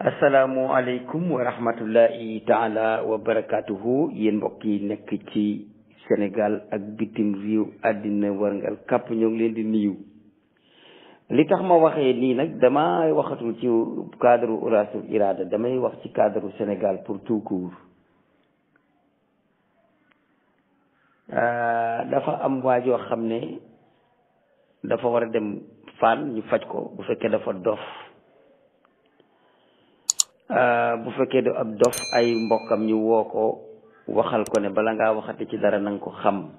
asalaamualeykum wa rahmatullahi taala wa barakatuhu yéen mbokk yi nekk ci Sénégal ak bitim réew àddina warngal kàpp ñoo ngi leen di nuyu. li tax ma waxee nii nag dama waxatul ci cadre Urasul Irada damay wax ci cadre Sénégal pour tout court. dafa am waajoo xam ne dafa war a dem Fann ñu faj ko bu fekkee dafa dof. bu fekkee da ab dof ay mbokkam ñu woo ko waxal ko ne bala ngaa waxati ci dara nanga ko xam.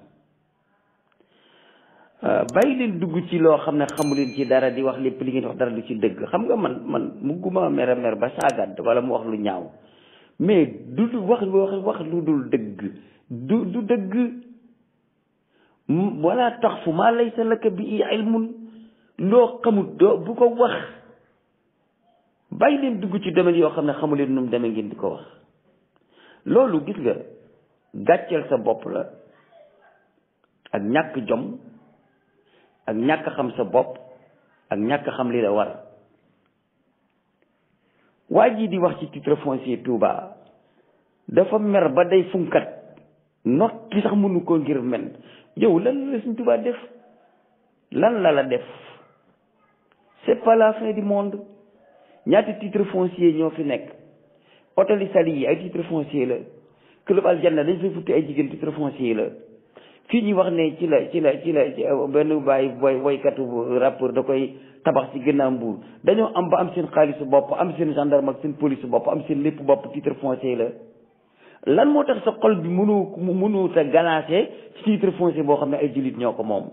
bàyyi leen dugg ci loo xam ne xamu leen ci dara di wax lépp li ngeen wax dara du ci dëgg xam nga man mugguma mer ba saagaat wala mu wax lu ñaaw mais du wax lu dul dëgg du dëgg. wala tax fu maa laysa laka bi ilmun loo xamut doo bu ko wax. bàyyi leen dugg ci domaine yoo xam ne xamu leen nu mu demee ngeen di ko wax loolu gis nga gàcceel sa bopp la ak ñàkk jom ak ñàkk xam sa bopp ak ñàkk xam li la war. waa ji di wax ci titre foncier Touba dafa mer ba day funkat not ki sax mënu ko ngir men yow lan la suñ Touba def lan la def c'est pas la fin du monde. ñaati titre foncier ñoo fi nekk hôtel yi Sali yi ay titre foncier la club aljanna dañ fay futti ay jigéen titre foncier la fii ñuy wax ne ci la benn bàyyi woykatu rappeur da koy tabax ci gannaaw Mbuur dañoo am ba am seen xaalisu bopp am seen gendarme ak seen police bopp am seen lépp bopp titre foncier la. lan moo tax sa xol bi mënu ta galaase ci titre foncier boo xam ne ay jullit ñoo ko moom.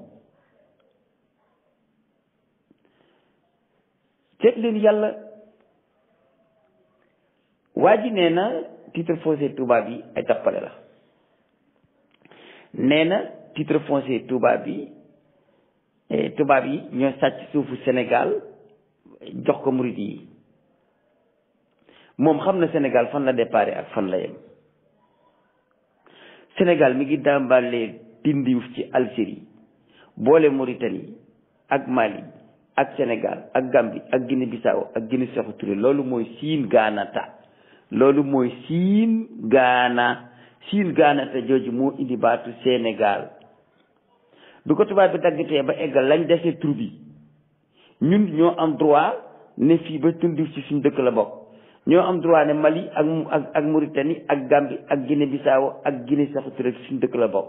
seet leen yàlla. waa ji nee na titre foncier Touba bi ay tappale la nee na titre foncier Touba bi tubaab yi ñoo sàcc suufu Sénégal jox ko murid yi moom xam na Sénégal fan la déparé ak fan la yem. Sénégal mi ngi dàmbalee tindiwuf ci Algérie boole Mauritanie ak Mali ak Sénégal ak Gambie ak Guinée Bissau ak Guinée Sékou Touré loolu mooy siin gaanata loolu mooy siin gaana te jooju moo indi baatu Sénégal bi ko tubaab bi daggatee ba eggal lañ desee tur bi ñun ñoo am droit ne fii ba tundiw ci suñ dëkk la bokk ñoo am droit ne Mali ak Mauritanie ak Gambie ak Guinée Bissau ak Guinée Sékou Touré ci suñ dëkk la bokk.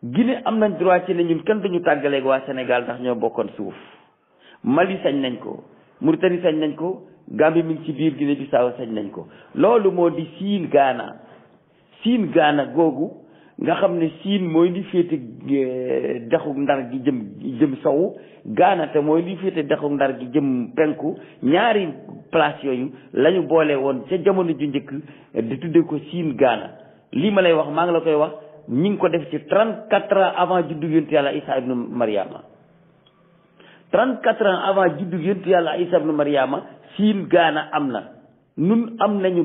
Guinée am nañ droit ci ne ñun kenn duñu tàggaleeg waa Sénégal ndax ñoo bokkoon suuf Mali sañ nañ ko Mauritanie sañ nañ ko Gambie mi ngi ci biir Guinée Bissau sañ nañ ko loolu moo di siin gaana googu nga xam ne siin mooy li féete dexu ndar gi jëm sowu gaana te mooy li féete dexu ndar gi jëm penku ñaari place yooyu la ñu boole woon ca jamono ju njëkk di tudde ko siin gaana lii ma lay wax maa ngi la koy wax ñi ngi ko def ci 34 ans avant juddu yonent yàlla Isa ibnu Mariama 34 ans avant juddu yonent yàlla Isa ibnu Mariama siin gaana am na nun am nañu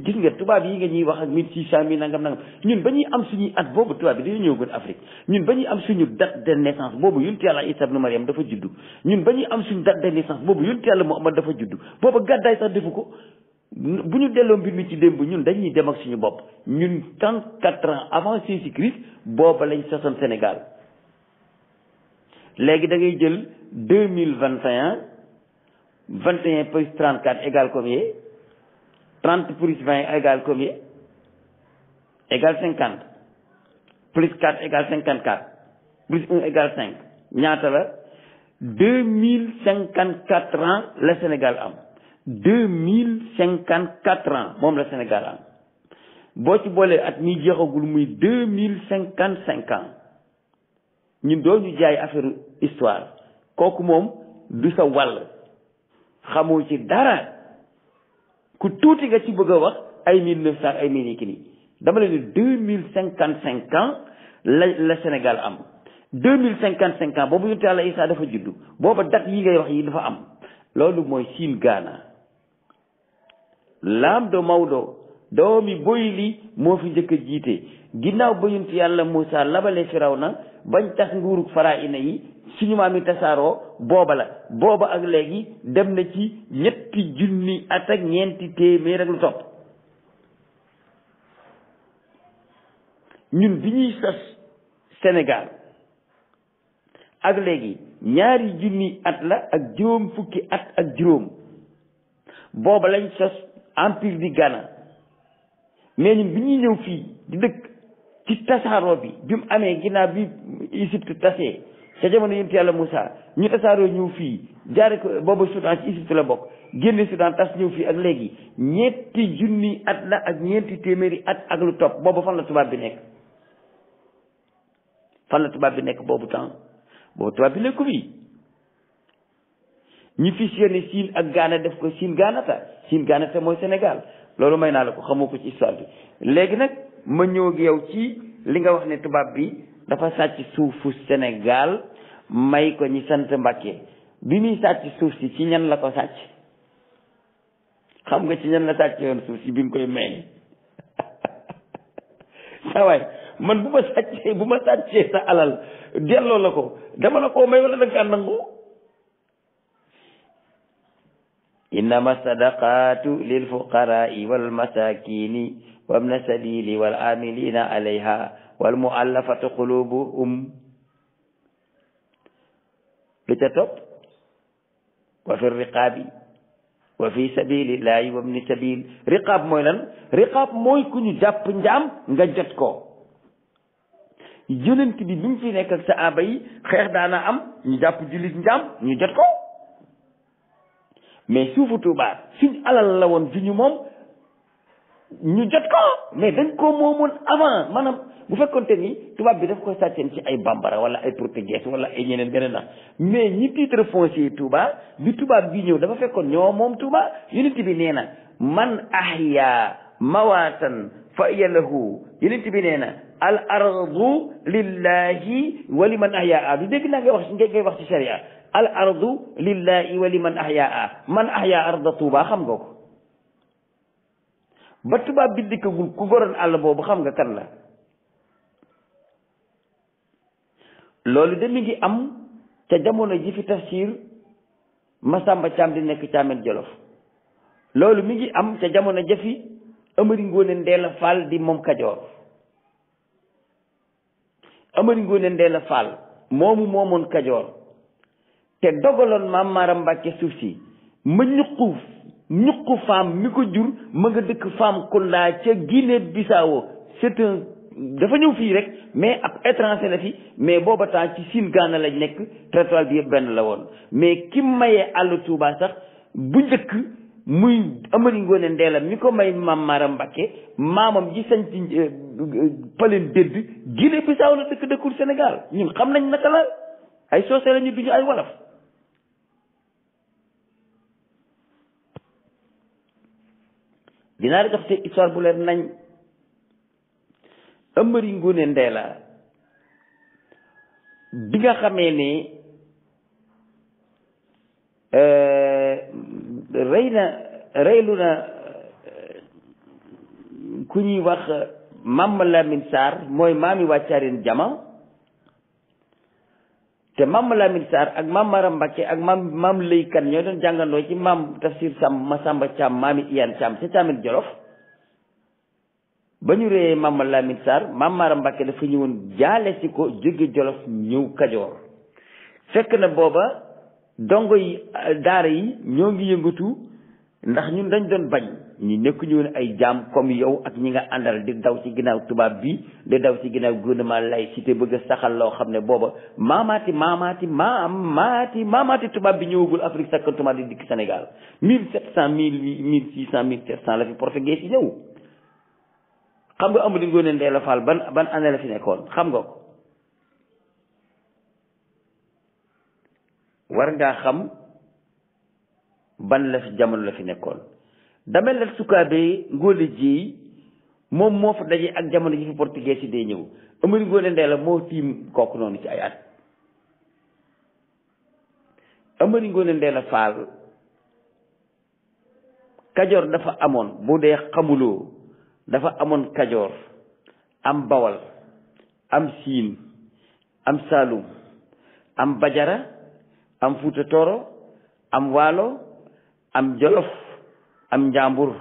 gis nga tubaab yi nga ñuy wax ak 1600 mi nangam ñun ba ñuy am suñuy at boobu tubaab bi dañu ñëw gën Afrique ñun ba ñuy am suñu date de naissance boobu yonent yàlla Isa ibnu Mariam dafa juddu ñun ba ñuy am suñu date de naissance boobu yonent yàlla Muhammad dafa juddu boobu gàddaay sax defu ko bu ñu delloo mbir mi ci démb ñun dañuy dem ak suñu bopp ñun 34 ans avant Jésus-Christ booba lañ sosoon Sénégal léegi da ngay jël 2021 21 plus 34 égale combien 30 plus 20 égale combien égale 50 plus 4 égale 54 plus 1 égale 5 ñaata la 2054 ans la Sénégal am 2054 ans moom la Sénégal am boo ci boolee at mi jeexagul muy 2055 ans ñun doo ñu jaay affaire histoire kooku moom du sa wàll xamoo ci dara ku tuuti nga ci bëgg a wax ay 1900 ay mille kii nii dama leen 2055 ans la Sénégal am 2055 ans boobu yonent Yàlla Isaa dafa juddu booba date yi ngay wax yi dafa am loolu mooy siin gaana laam do Maodo doomi Boyli moo fi njëkk a jiite ginnaaw ba yonent Yàlla Muusaa labalee Firawna bañ tas nguurug Faraa'ina yi suñu maam yi tasaaroo booba la booba ak léegi dem na ci 3 junni at ak 4 téeméer ak lu topp. ñun bi ñuy sos Sénégal ak léegi 2 junni at la ak juróom fukki at ak juróom booba lañ sos empire di Ghana mais ñun bi ñuy ñëw fii di dëkk ci tasaaroo bi mu amee ginnaaw bi Égypte tasee ca jamono yonent Yàlla Moussa ñu tasaaroo ñëw fii jaare ko booba Soudan ci Égypte la bokk génne Soudan tas ñëw fii ak léegi 2 junni at la ak 4 téeméeri at ak lu topp booba fan la tubaab bi nekk boobu temps boobu tubaab bi nekku fii ñu fusionné Siin ak Ghana def ko Siin Ghanata mooy Sénégal loolu may naa la ko xamoo ko ci histoire bi léegi nag ma ñëw ak yow ci li nga wax ne tubaab bi dafa sàcc suufu Sénégal may ko ñi sant Mbàkke bi muy sàcc suuf si ci ñan la ko sàcc xam nga ci ñan la sàcc yoon suuf si bi mu koy may sa waay man bu ma sàccee sa alal delloo la ko dama la koo may wala danga kaa nangu. innama sadaqatu lil fuqaraai wal masakini wabna sabili wal amilina alayha wal muallafatu qulubuhum lu ca topp wa fi riqaabi wa fi sabilillahi wabni sabil riqaab mooy lan riqaab mooy ku ñu jàpp njaam nga jot ko yonent bi mu fi nekk ak saaba yi xeex daana am ñu jàpp jullit njaam ñu jot ko mais suufu Tuubaa suñ alal la woon fi ñu moom ñu jot ko mais dañ ko moomoon avant maanaam bu fekkonte ni tubaab bi daf ko sàcceen ci ay bambara wala ay portugais wala ay ñeneen beneen na mais ñi titre foncier Touba bi tubaab bi ñëw dafa fekkoon ñoo moom Touba yonent bi nee na man ahya mawatan fa yalahu yonent bi nee na al ardu lillahi wa liman ahyaa du dégg naa ngay wax ci sharia al ardu lillahi wa liman ahyaa man ahya arda Touba xam nga ko ba tubaab bi dikkagul ku goroon àll boobu xam nga kan la loolu de mi ngi am ca jamono ji fi tafsir Masamba Caam di nekk Caameen Jolof loolu mi ngi am ca jamono jafi Amari Ngoone Ndeela Faal di moom Kajoor Amari Ngoone Ndeela Faal moomoon Kajoor te dogaloon Maam Maaram Mbàkke suuf si ma ñuqu faam mi ko jur ma nga dëkk faam Kunda ca Guinée Bissau c'est un dafa ñëw fii rek mais ab étranger la fi mais booba temps ci Siin Gaana lañ nekk territoire bi yëpp benn la woon mais ki mayee àll Touba sax bu njëkk muy Amari Ngoone Ndeela mi ko may Maam Maaram Mbàkke maamam ji sañ ci Paleen Dédd Guinée Bissau la dëkkul Sénégal ñun xam nañ naka la ay soose la ñu duñu ay wolof dinaa la jox te histoire bu leen nañ Amari Ngoone Ndeela bi nga xamee ne reylu na ku ñuy wax Mame Lamine Sarr mooy maami wàccaareen jama te Mame Lamine Sarr ak Mame Maram Mbacke ak maam Lay Kan ñoo doon jàngandoo ci maam Tafsir Sam Masamba Thiam maami Iyane Thiam ca Thiamène Jolof ba ñu réyee Mame Lamine Sarr Mame Maram Mbacke dafa ñëwoon jaale si ko jóge Jolof ñëw Kajoor fekk na booba dongo yi daara yi ñoo ngi yëngatu ndax ñun dañ doon bañ ñu nekk ñu woon ay jaam comme yow ak ñi nga àndal di daw ci ginnaaw tubaab bi di daw ci ginnaaw gouvernement laïcité bëgg a saxal loo xam ne booba maamaati tubaab bi ñëwagul Afrique sakkantuma di dikk Sénégal 1700 1600 1700 la fi portugais yi ñëw xam nga Amari Ngoone Ndeela Faal ban année la fi nekkoon xam nga ko war ngaa xam ban la fi jamono la fi nekkoon damel la Sukaabe Ngoone Jéey moom moo fa daje ak jamono ji fi portugais yi day ñëw Amari Ngoone Ndeela moo tiim kooku noonu ci ay at Amari Ngoone Ndeela Faal Kajoor dafa amoon bu dee xamuloo dafa amoon Kajoor am Bawal am Siin am Saalum am Bajara am Fuuta Tooro am Waalo am Jolof am Njàmbur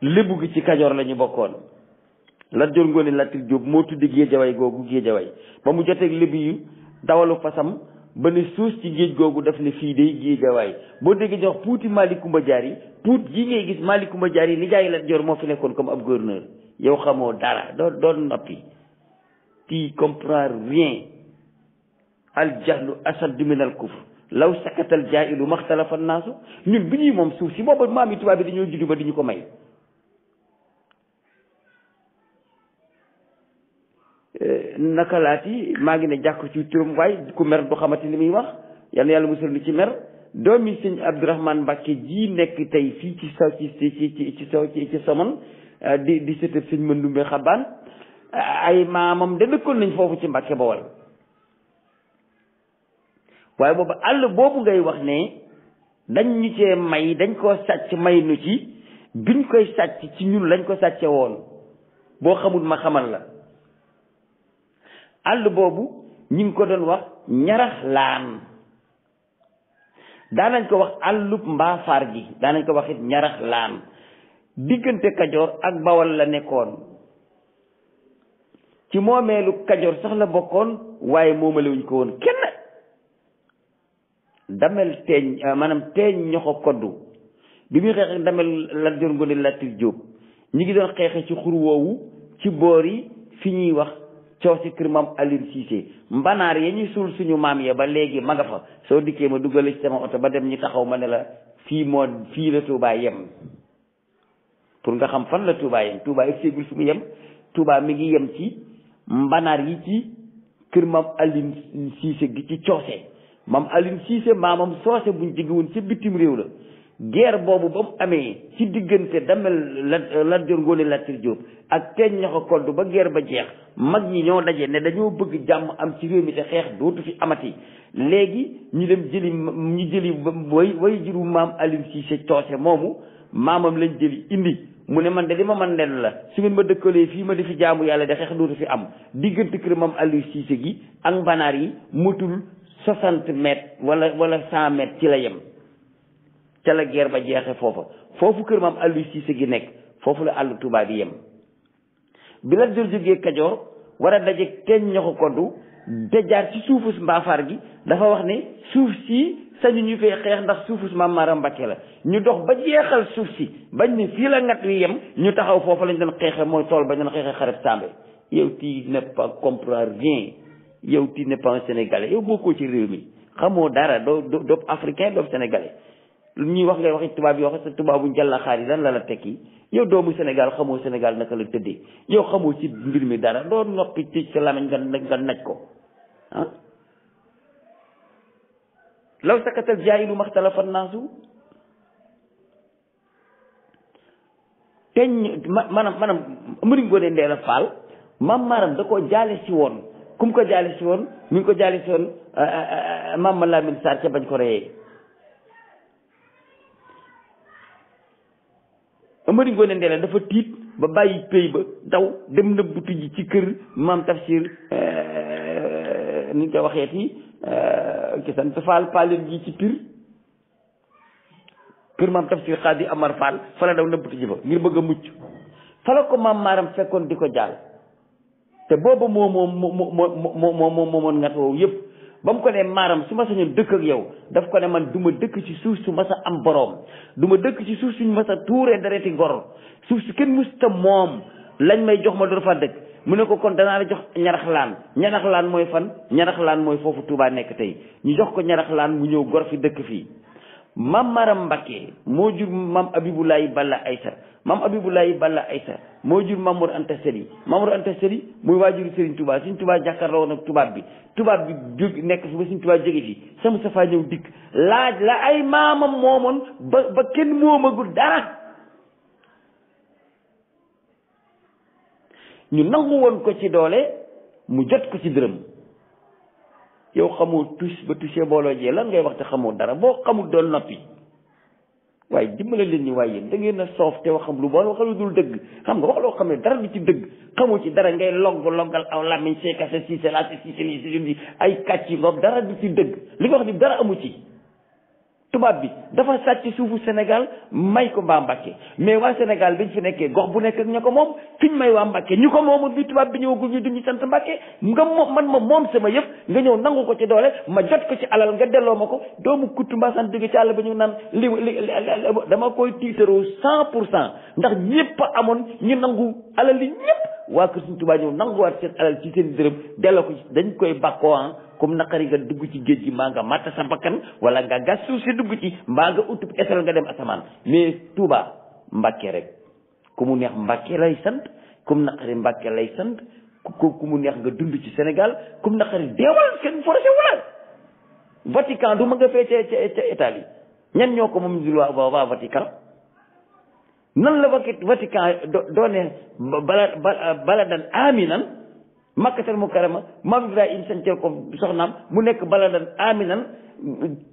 lébu gi ci Kajoor la ñu bokkoon. Lat Joor Ngoone Latir Jóob moo tuddi Géejawaay googu Géejawaay ba mu joteeg lébu yu dawalu fasam ba ne suus ci géej googu daf ne fii day Géejawaay boo déggee jox Puuti Malikumba Jaari Puut ji ngay gis Malikumba Jaari ni jaay Lat Joor moo fi nekkoon comme ab gouverneur. yow xamoo dara doo noppi tu comprends rien al jahlu ashaddu min al kufr law sakatal jaahilu maxtalafa naasu ñun bi ñuy moom suuf si booba maam yi tubaab bi dañoo juddu ba di ñu ko may. naka laati maa ngi ne jàkk ci turam waaye ku mer du xamante li muy wax yal na yàlla musal ni ci mer doomi sëñ Abdourahmane Mbacke ji nekk tey fii ci sa ci Somone di sëtëb sëñ Mandumbe Xabaan ay maamam da dëkkoon nañ foofu ci Mbacke Bawol waaye boobu àll boobu ngay wax ne dañ ñu cee may dañ koo sàcc may nu ci biñ koy sàcc ci ñun lañ ko sàcce woon boo xamul ma xamal la àll boobu ñu ngi ko doon wax ñarax laan daanañ ko wax àllub mbaafaar gi daanañ ko wax it ñarax laan diggante Kajoor ak Bawol la nekkoon ci moomeelu Kajoor sax la bokkoon waaye moomalewuñ ko woon kenn damel teeñ maanaam teeñ ñoxo koddu bi muy xeex ak damel Lat Joor Ngoone Latir Jóob ñi ngi doon xeexe ci xur woowu ci boor yi fi ñuy wax coosi kër maam Aline Cissé mbanaar ya ñuy suul suñu maam ya ba léegi ma nga fa soo dikkee ma duggale ci sama oto ba dem ñu taxaw ma ne la fii la Touba yem pour nga xam fan la Touba yem Touba ak séegul fi mu yem Touba mi ngi yem ci mbanaar yi ci kër maam Aline Cissé gi ci coose maam Aline Cissé maamam soose buñ jege woon ci bitim réew la guerre boobu ba mu amee ci diggante damel Lat Joor Ngoone Latir Jóob ak teeñ ñoxo koddu ba guerre ba jeex mag ñi ñoo daje ne dañoo bëgg jàmm am ci réew mi te xeex dootu fi amati léegi ñu dem jëli way juru maam Aline Cissé coose moomu maamam lañ jëli indi mu ne man de li ma man nen la su ngeen ma dëkkalee fii ma di fi jaamu yàlla de xeex dootu fi am diggante kër maam Aline Cissé gi ak mbanaar yi mutul 60 mètres wala 100 mètres ci la yem ca la guerre ba jeexe foofu kër maam Aline Cissé gi nekk foofu la àll Touba bi yem bi Lat Joor jógee Kajoor war a daje teeñ ñoxo koddu te jaar ci suufus mbaafaar gi dafa wax ne suuf si sañu ñu fee xeex ndax suufus maam Maaram Mbàkke la ñu dox ba jeexal suuf si bañ ne fii la ngat wi yem ñu taxaw foofu lañ doon xeexe mooy tool ba ñu doon xeexe xareb Sambé yow tu n'es pas comprendre rien yow tu n'es pas un sénégalais yow bokkoo ci réew mi xamoo dara doo africain doo sénégalais ñuy wax ngay waxi tubaab yi wax sa tubaabu njàllaxaar yi lan la tekki yow doomu Sénégal xamoo Sénégal naka la tëddee yow xamoo ci mbir mi dara doo noppi ci sa lamañ nga naj ko ah law sakatal jaahilu maxtalafa naasu teñ maanaam Amari Ngoone Ndeela Faal maam Maaram da koo jaale si woon kum ko jaale si woon mi ngi ko jaale si woon maam Lamine Sarr ca bañ ko reyee Amari Ngoone Ndeela dafa tiit ba bàyyi pay ba daw dem nëbbutu ji ci kër maam Tafsir ni ñu koy waxeeti ki sant Faal paaleen ji ci Pire kër maam Tafsir Xaadi Amar Fall fa la daw nëbbutu ji fa ngir bëgg a mucc fa la ko maam Maaram fekkoon di ko jaal te booba moomoon ngat woowu yëpp ba mu ko ne Maaram su ma sañoon dëkk ak yow daf ko ne man du ma dëkk ci suuf su mas a am boroom du ma dëkk ci suuf suñ mas a tuuree dereti gor suuf si kenn musta moom lañ may jox ma door fa dëkk mu ne ko kon danaa la jox ñaraxlaan mooy fan ñaraxlaan mooy foofu Touba nekk tey ñu jox ko ñaraxlaan mu ñëw gor fi dëkk fii maam Maaram Mbàkke moo jur maam Abibulaay Balla Aysa maam Abibulaay Balla Aysa moo jur Mamour Anta Sali Mamour Anta Sali muy waajuru Serigne Touba Serigne Touba jàkkaarloo woon ak tubaab bi jóg nekk fi ba Serigne Touba jóge fi sama safaa ñëw dikk laaj la ay maamam moomoon ba kenn moomagul dara ñu nangu woon ko ci doole mu jot ko ci dërëm yow xamoo tus ba tusee booloo jee lan ngay wax te xamoo dara boo xamul doon noppi waaye dimbale leen ñi waaye yéen da ngeen a soof te waxam lu bon waxal lu dul dëgg xam nga wax loo xam ne dara du ci dëgg xamoo ci dara ngay loggal aw làmmiñ seekase siise laa si siise lii si ay kàcc yi ngoog dara du ci dëgg li nga wax ni dara amu ci tubaab bi dafa sàcc suufu Sénégal may ko waa Mbàkke mais waa Sénégal biñ fi nekkee gox bu nekk ak ña ko moom fiñ may waa Mbàkke ñu ko moomul bi tubaab bi ñëwagul ñu duñu sant Mbàkke nga moom sama yëpp nga ñëw nangu ko ci doole ma jot ko ci alal nga delloo ma ko doomu kuttu mbaasan jóge ci àll ba ñu naan li dama koy tiitaroo 100% ndax ñëpp amoon ñu nangu alal li ñëpp waa kër suñu tubaab ñëw nanguwaat seen alal ci seen dërëm delloo ko ci dañ koy bàkkoo comme naqari nga dugg ci géej gi mbaa nga matt sa bakkan wala nga gas suuf si dugg ci mbaa nga utub esal nga dem asamaan mais Touba Mbàkke rek ku mu neex Mbàkke lay sant ku mu naqari Mbàkke lay sant ku mu neex nga dund ci Sénégal ku mu naqari deewal kenn forcé wala Vatican du ma nga fee ca Italie ñan ñoo ko moom dul waa Vatican nan la Vatican doone baladan aminan makkatal mukarrama maam Ibrahima sañcal ko soxnaam mu nekk baladan aminan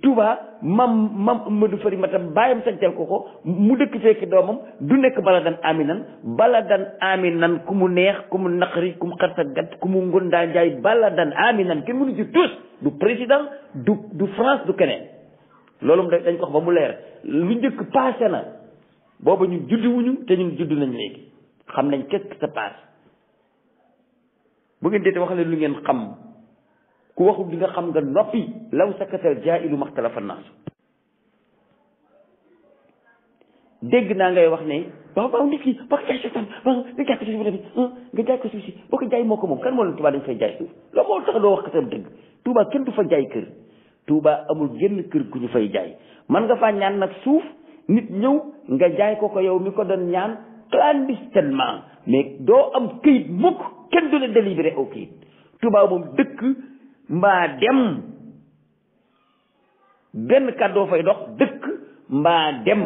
Touba mam Amadou Fari matam bàyyam sañcal ko mu dëkk fekk doomam du nekk baladan aminan ku mu neex ku mu naqari ku mu xarsa gat ku mu ngundaa njaay baladan aminan kenn mënu ci tous du président du France du keneen loolu dañ ko wax ba mu leer lu njëkk passé na booba ñu judduwuñu te ñun juddu nañ léegi xam nañ qu'est-ce qui se passe bu ngeen deete wax leen lu ngeen xam ku waxul li nga xam nga noppi law sakatal jaa'ilu maxtalafa naas dégg naa ngay wax ne waaw nit ki boo ko jaay suuf nga jaay ko suuf nga jaay ko suuf si boo ko jaay moo ko moom kan moo leen Tuubaa dañ fay jaay suuf loolu moo tax doo wax katam dëgg Tuubaa kenn du fa jaay kër Tuubaa amul génn kër gu ñu fay jaay man nga faa ñaan nag suuf nit ñëw nga jaay ko yow mi ko doon ñaan clandestinement mais doo am këyit mukk kenn du la délibéré au këyit Tuubaa moom dëkk mbaa dem benn kàddoo fay dox dëkk mbaa dem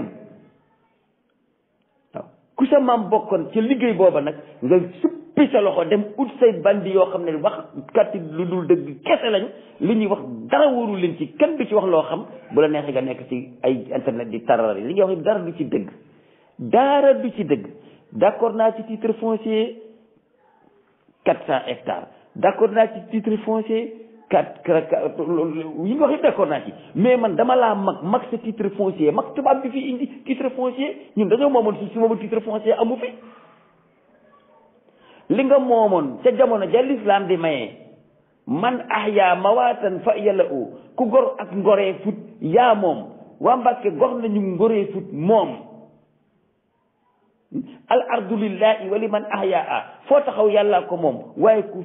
waaw ku sa maam bokkoon ca liggéey booba nag nga suppi sa loxo dem ut say bandi yoo xam ne wax kàtti lu dul dëgg kese lañ li ñuy wax dara wóorul leen ci kenn du ci wax loo xam bu la neexee nga nekk ci ay internet di tarari li ñuy wax dara du ci dëgg dara du ci dëgg d'accord naa ci titre foncier 400 hectares d'accord naa ci titre foncier 4 yi nga wax yëpp d'accord naa ci mais man dama laa mag sa titre foncier mag tubaab bi fi indi titre foncier ñun dañoo moomoon suuf si moomu titre foncier amu fi li nga moomoon ca jamono ja l'islam di maye man ahya mawaatan fa yàlla ku gor ak ngoree fut yaa moom waa Mbàkke gor nañu ngoree fut moom al ardu lillahi wa liman ahyaa foo taxaw yàllaa ko moom waaye ku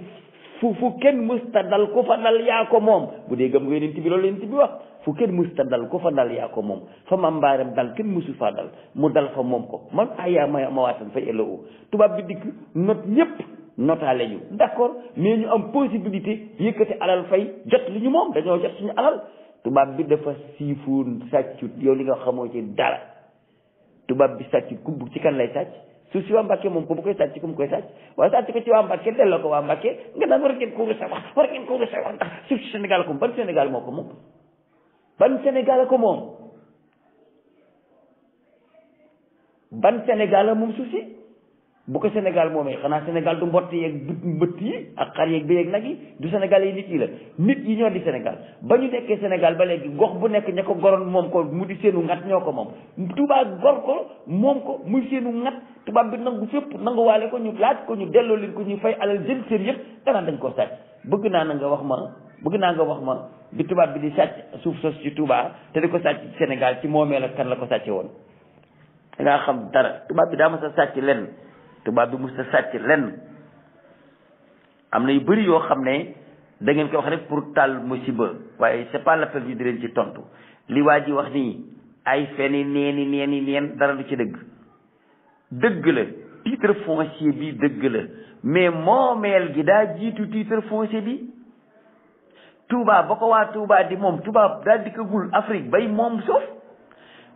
fu kenn mësta dal ku fa dal yaa ko moom bu dee gëm nga yonent bi loolu yonent bi wax fu kenn mësta dal ku fa dal yaa ko moom fa ma mbaaram dal kenn mësu faa dal mu dal fa moom ko man ahyaa ma waatan fa elo tubaab bi dikk not ñëpp notaale ñu d'accord mais ñu am possibilité yëkkati alal fay jot li ñu moom dañoo jot suñu alal tubaab bi dafa siifuun sàccut yow li nga xamoo ci dara tubaab bi sàccut ku ci kan lay sàcc suuf si waa Mbàkke moom ko bu koy sàcc ku mu koy sàcc waaye sàcc ko ci waa Mbàkke delloo ko waa Mbàkke nga naan war ngeen ko rusa wax ndax suuf si Sénégal ko moom ban Sénégal moo ko moom ban Sénégal ko moom ban Sénégal la moom suuf si bu ko Sénégal moomee xanaa Sénégal du mbott yeeg mbëtt yi ak xar yeeg béy yeeg nag yi du Sénégal yi nit yi la nit yi ñoo di Sénégal ba ñu nekkee Sénégal ba léegi gox bu nekk ña ko goroon moom ko mu di seenu ngat ñoo ko moom tubaab gor ko moom ko muy seenu ngat tubaab bi nangu fépp nanguwaale ko ñu laaj ko ñu delloo leen ko ñu fay alal jël seen yëpp danaan dañ koo sàcc bëgg naa nga wax ma bi tubaab bi di sàcc suuf sos ci Touba te di ko sàcc ci Sénégal ci moomeel ak kan la ko sàcce woon da ngaa xam dara tubaab bi daa mas a sàcc lenn tubaab bi mos a sàcc lenn am na yu bëri yoo xam ne da ngeen koy wax rek pour taal musiba waaye c'est pas la peine ñu di leen ci tontu li waa ji wax nii ay feni neen dara du ci dëgg la titre foncier bi dëgg la mais moomeel gi daa jiitu titre foncier bi Touba ba ko waa Touba di moom Touba daa dikkagul Afrique bay moom suuf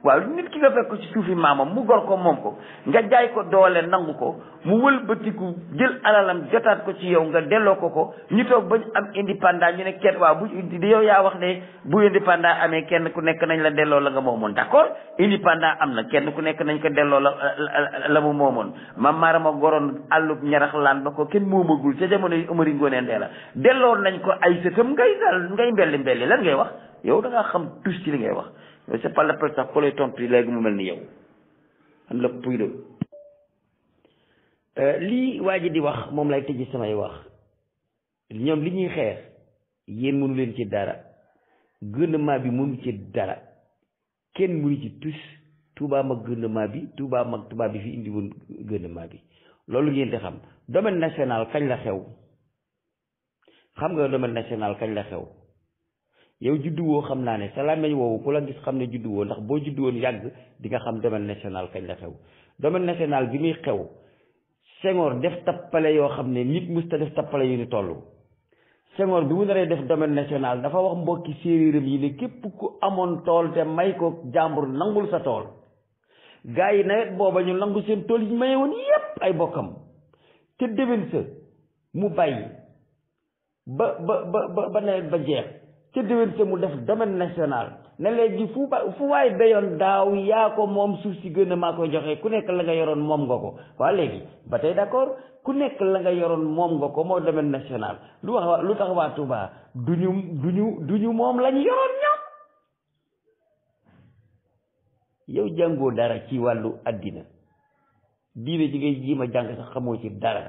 waaw nit ki nga fekk ci suufi maamam mu gor ko moom ko nga jaay ko doole nangu ko mu wëlbatiku jël alalam jotaat ko ci yow nga delloo ko ñu toog ba ñu am indépendant ñu ne kenn waaw bu yow yaa wax ne bu indépendant amee kenn ku nekk nañ la delloo la nga moomoon d'accord indépendant am na kenn ku nekk nañ ko delloo la mu moomoon mam maarama goroon àllub ñarax laan ba ko kenn moomagul ca jamono yi Amari Ngoone Ndeela delloo nañ ko ay sëtam ngay mbelli lan ngay wax yow da ngaa xam tus ci li ngay wax mais c'est pas la peine sax ku lay tontu léegi mu mel ni yow an la puy do lii waa ji di wax moom lay tëj samay wax ñoom li ñuy xeex yéen mënu leen ci dara gouvernement bi mënu ci dara kenn mënu ci tus Touba mag gouvernement bi Touba mag Touba bi fi indi woon gouvernement bi loolu ngeen di xam domaine national kañ la xew xam nga domaine national kañ la xew yow juddu woo xam naa ne sa làmmeñ woowu ku la gis xam ne juddu woo ndax boo juddu woon yàgg di nga xam domaine national kañ la xew domaine national bi muy xew Senghor def tappale yoo xam ne nit musta def tappale yu ni toll Senghor bi mu naree def domaine national dafa wax mbokki séeréeram yi ne képp ku amoon tool te may ko jàmbur nangul sa tool gaa yi nawet booba ñu nangu seen tool yi maye woon yépp ay bokkam te déwén sa mu bàyyi ba nawet ba jeex te déwén sa mu def domaine national ne léegi fu waay béyoon daaw yaa ko moom suuf si gën a maa koy joxe ku nekk la nga yoroon moom nga ko waa léegi ba tey d'accord ku nekk la nga yoroon moom nga ko moo domaine national lu tax waa Touba duñu moom lañu yoroon ñoom yow jàngoo dara ci wàllu àddina diine ji ngay jiima jàng sax xamoo ci dara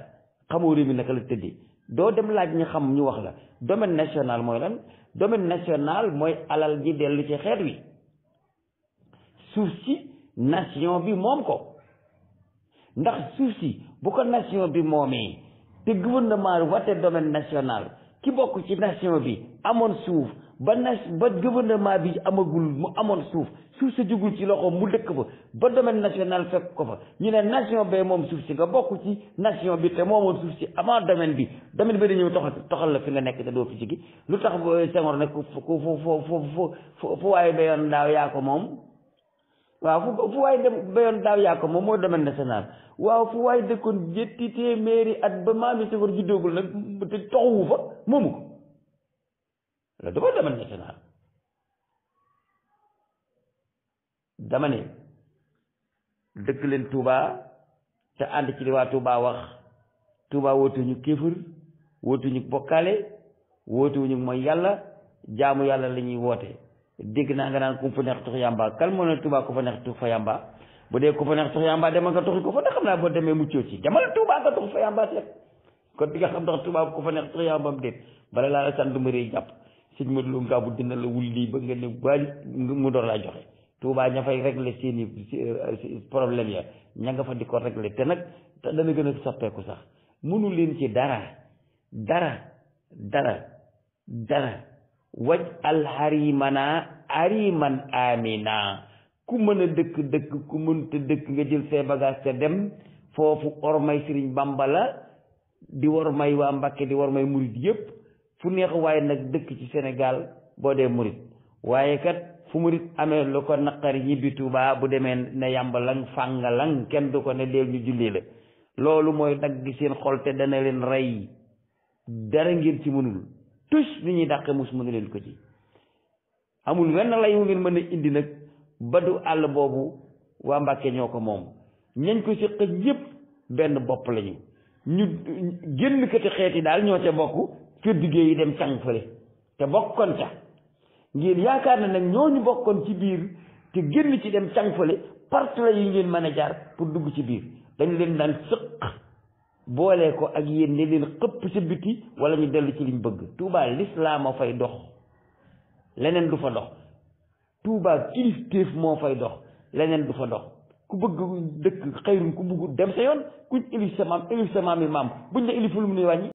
xamoo réew mi naka la tëddee doo dem laaj ñu xam ñu wax la domaine national mooy lan domaine national mooy alal ji dellu ci xeet wi suuf si nation bi moom ko ndax suuf si bu ko nation bi moomee te gouvernement wate domaine national ki bokk ci nation bi amoon suuf ba gouvernement bi amagul mu amoon suuf sa jugul ci loxo mu dëkk fa ba domaine national fekk ko fa ñu ne nation bee moom suuf si nga bokk ci nation bi te moomoon suuf si avant domaine bi dañëw toxal la fi nga nekk te doo fi jigi lu tax Senghor ne fu waaye béyoon daaw yaa ko moom waaw fu waaye béyoon daaw yaa ko moom mooy domaine national waaw fu waaye dëkkoon jetti téeméeri at ba maami Senghor juddoogul nag te toxuwu fa moomu ko la dama domaine national dama ne dëkk leen Touba te ànd ci li waa Touba wax Touba wootuñu kéefër wootuñu bokkaale wootuñu mooy yàlla jaamu yàlla la ñuy woote dégg naa nga naan ku fa neex tux yàmba kan moo ne Touba ku fa neex tux fa yàmba bu dee ku fa neex tux yàmba demal nga tuxi ko fa ndax xam naa boo demee muccoo ci demal Touba nga tux fa yàmba seet kon di nga xam ndax Touba ku fa neex tux yàmbaam déet bala laa la sant ma rëy jàpp sëñ Modou Lo ngaabu dina la wul lii ba nga ne waali mu door laa joxe Touba ña fay régler seeni problème ya ña nga fa di ko régler te nag te dana gën a soppeeku sax mënu leen ci dara waj alxarimana ariman amina ku mën a dëkk ku mënta dëkk nga jël say bagage te dem foofu ormay Sëriñ Bamba la di war may waa Mbàkke di war may murit yépp fu neex waaye nag dëkk ci Sénégal boo dee murit waaye kat fu murit amee lu ko naqari ñibbi Tuubaa bu demee ne yàmbalang fàngalang kenn du ko ne deel ñu julli la loolu mooy dagg seen xol te dana leen rey dara ngeen ci mënul tus ni ñuy dàqe mus mënu leen ko ci amul wenn lay wu ngeen mën a indi nag ba du àll boobu waa Mbàkke ñoo ko moom ñañ ko séq ñëpp benn bopp lañu ñu génn kati xeeti daal ñoo ca bokk fir diggée yi dem càng fële te bokkoon ca ngeen yaakaar na nag ñooñu bokkoon ci biir te génn ci dem càng fële parti la yi ngeen mën a jaar pour dugg ci biir dañ leen daan sëq boole ko ak yéen ne leen xëpp sa biti wala ñu dellu ci liñ bëgg Touba l'islam a fay dox leneen du fa dox Touba kilifteef moo fay dox leneen du fa dox ku bëgg dëkk xayrun ku bëgg dem sa yoon kuñ ilif sa maam yi maam buñ la iliful mu nuy wàññi